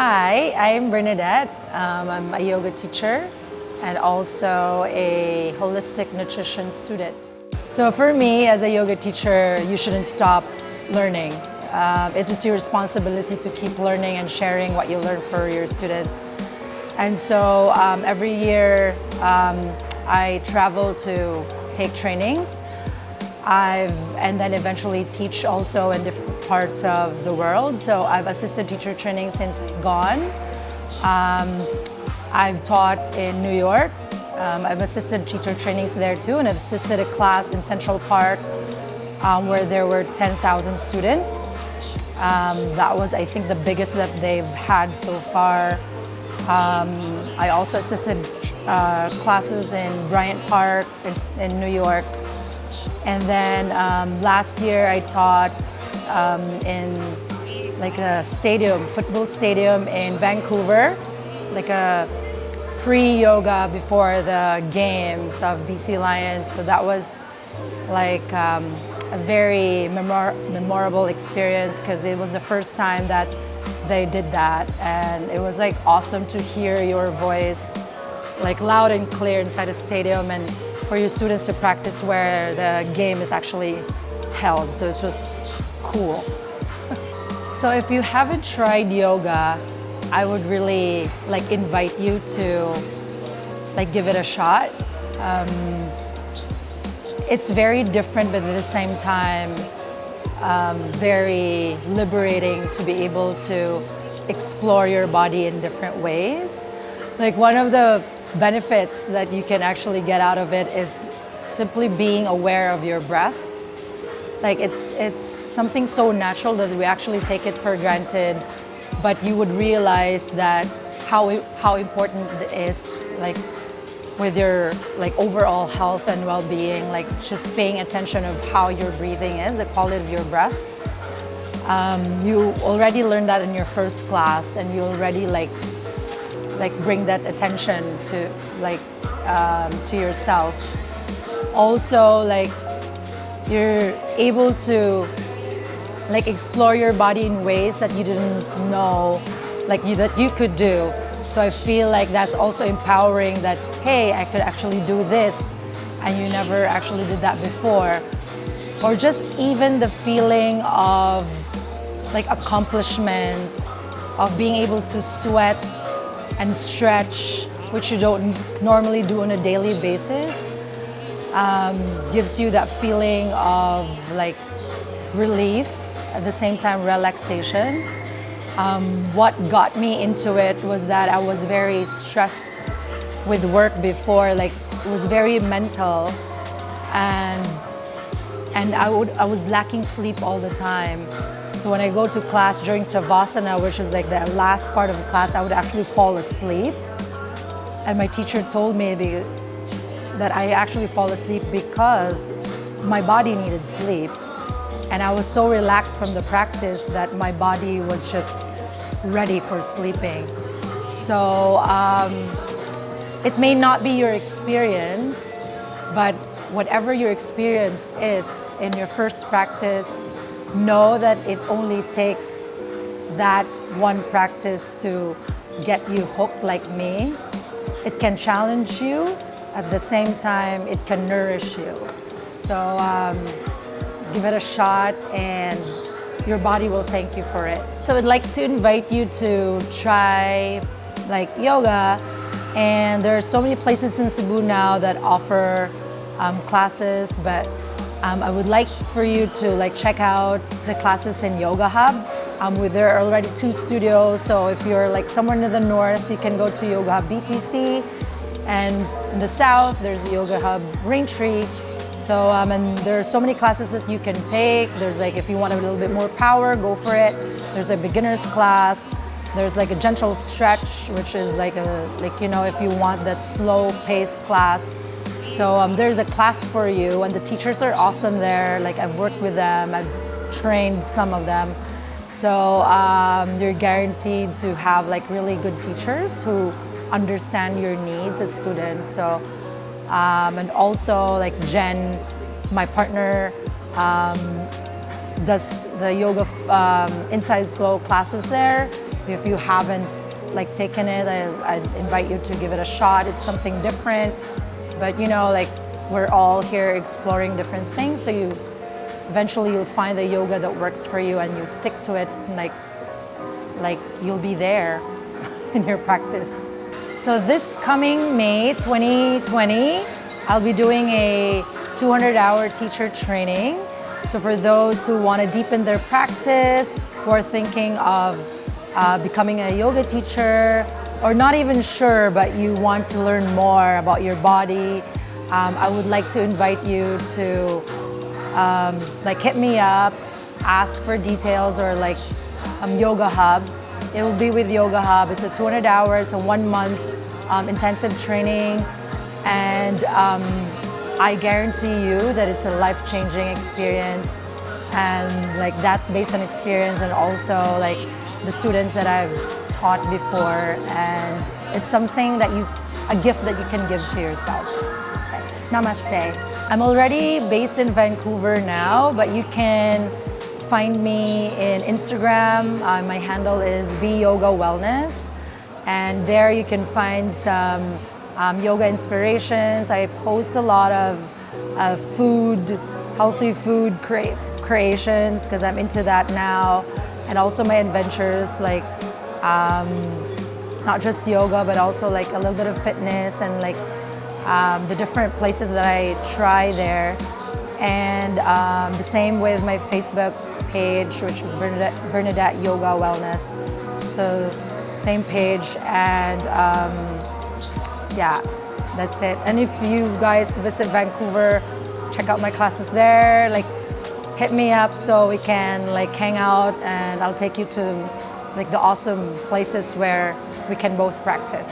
Hi, I'm Bernadette. I'm a yoga teacher and also a holistic nutrition student. So for me, as a yoga teacher, you shouldn't stop learning. It is your responsibility to keep learning and sharing what you learn for your students. And so every year I travel to take trainings. And then eventually teach also in different parts of the world. So I've assisted teacher training since gone. I've taught in New York. I've assisted teacher trainings there too, and I've assisted a class in Central Park where there were 10,000 students. That was, I think, the biggest that they've had so far. I also assisted classes in Bryant Park in New York. And then last year I taught in like a stadium, football stadium in Vancouver, like a pre-yoga before the games of BC Lions. So that was like a very memorable experience because it was the first time that they did that. And it was like awesome to hear your voice like loud and clear inside a stadium and for your students to practice where the game is actually held. So it was cool. So if you haven't tried yoga, I would really like invite you to like give it a shot. It's very different, but at the same time, very liberating to be able to explore your body in different ways. Like one of the benefits that you can actually get out of it is simply being aware of your breath. Like it's something so natural that we actually take it for granted, but you would realize that how important it is, like with your like overall health and well-being, like just paying attention of how your breathing is, the quality of your breath. You already learned that in your first class, and you already like bring that attention to to yourself. Also, like you're able to like explore your body in ways that you didn't know that you could do. So I feel like that's also empowering, that hey, I could actually do this and you never actually did that before. Or just even the feeling of like accomplishment, of being able to sweat and stretch, which you don't normally do on a daily basis, gives you that feeling of like relief, at the same time relaxation. What got me into it was that I was very stressed with work before, like it was very mental, and I was lacking sleep all the time. So when I go to class during Savasana, which is like the last part of the class, I would actually fall asleep. And my teacher told me that I actually fall asleep because my body needed sleep. And I was so relaxed from the practice that my body was just ready for sleeping. So it may not be your experience, but whatever your experience is in your first practice, know that it only takes that one practice to get you hooked like me. It can challenge you, at the same time it can nourish you. So give it a shot and your body will thank you for it. So I'd like to invite you to try like yoga, and there are so many places in Cebu now that offer classes, but I would like for you to like check out the classes in Yoga Hub. There are already 2 studios, so if you're like somewhere in the north, you can go to Yoga Hub BTC, and in the south there's Yoga Hub Raintree. So and there are so many classes that you can take. There's like, if you want a little bit more power, go for it. There's a beginner's class. There's like a gentle stretch, which is like if you want that slow paced class. So there's a class for you, and the teachers are awesome there. Like I've worked with them, I've trained some of them. So you're guaranteed to have like really good teachers who understand your needs as students. So and also like Jen, my partner, does the yoga inside flow classes there. If you haven't like taken it, I invite you to give it a shot. It's something different, but you know, like we're all here exploring different things. So you eventually you'll find the yoga that works for you, and you stick to it. And like you'll be there in your practice. So this coming May 2020, I'll be doing a 200-hour teacher training. So for those who want to deepen their practice, who are thinking of becoming a yoga teacher, or not even sure, but you want to learn more about your body, I would like to invite you to like hit me up, ask for details, or like Yoga Hub. It will be with Yoga Hub. It's a 200-hour, it's a 1-month intensive training, and I guarantee you that it's a life-changing experience, and like that's based on experience and also like the students that I've taught before, and it's something that a gift that you can give to yourself. Okay. Namaste. I'm already based in Vancouver now, but you can find me in Instagram. My handle is BYogaWellness, and there you can find some yoga inspirations. I post a lot of healthy food creations because I'm into that now, and also my adventures, like not just yoga, but also like a little bit of fitness and like the different places that I try there. And the same with my Facebook page, which is Bernadette Yoga Wellness. So same page, and yeah, that's it. And if you guys visit Vancouver, check out my classes there. Like, hit me up so we can like hang out, and I'll take you to like the awesome places where we can both practice.